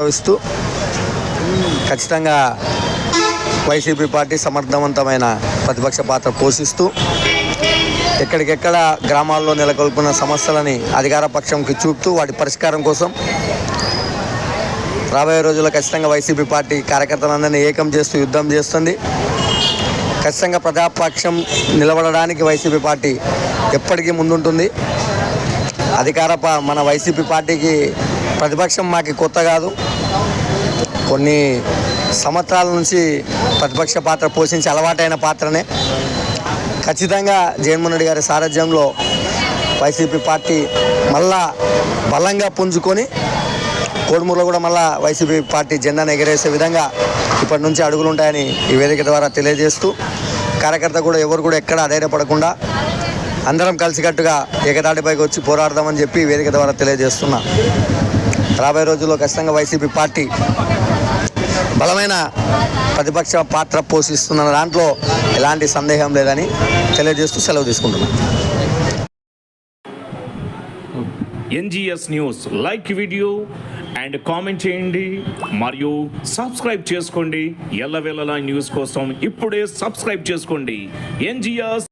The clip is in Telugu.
గౌరవిస్తూ ఖచ్చితంగా వైసీపీ పార్టీ సమర్థవంతమైన ప్రతిపక్ష పాత్ర పోషిస్తూ ఎక్కడికెక్కడ గ్రామాల్లో నెలకొల్పున్న సమస్యలని అధికార పక్షంకి చూపుతూ వాటి పరిష్కారం కోసం రాబోయే రోజుల్లో ఖచ్చితంగా వైసీపీ పార్టీ కార్యకర్తలందరినీ ఏకం చేస్తూ యుద్ధం చేస్తుంది. ఖచ్చితంగా ప్రజాపక్షం నిలబడడానికి వైసీపీ పార్టీ ఎప్పటికీ ముందుంటుంది. మన వైసీపీ పార్టీకి ప్రతిపక్షం మాకు కొత్త కాదు. కొన్ని సంవత్సరాల నుంచి ప్రతిపక్ష పాత్ర పోషించి అలవాటైన పాత్రనే. ఖచ్చితంగా జగన్మోహన్ రెడ్డి గారి సారథ్యంలో వైసీపీ పార్టీ మళ్ళా బలంగా పుంజుకొని కోడుమూరులో కూడా మళ్ళా వైసీపీ పార్టీ జెండాను ఎగరేసే విధంగా ఇప్పటి నుంచి అడుగులు ఉంటాయని ఈ వేదిక ద్వారా తెలియజేస్తూ కార్యకర్త కూడా ఎవరు కూడా ఎక్కడ అధైర్యపడకుండా అందరం కలిసికట్టుగా ఏకతాటిపైకి వచ్చి పోరాడదామని చెప్పి ఈ వేదిక ద్వారా తెలియజేస్తున్నా. రాబోయే రోజుల్లో ఖచ్చితంగా వైసీపీ పార్టీ బలమైన ప్రతిపక్ష పాత్ర పోషిస్తున్న దాంట్లో ఎలాంటి సందేహం లేదని తెలియజేస్తూ సెలవు తీసుకుంటున్నాను. NGS news like video and comment చేయండి మరియు సబ్స్క్రైబ్ చేసుకోండి. ఎల్లవేళలా న్యూస్ కోసం ఇప్పుడే సబ్స్క్రైబ్ చేసుకోండి. ఎన్జిఎస్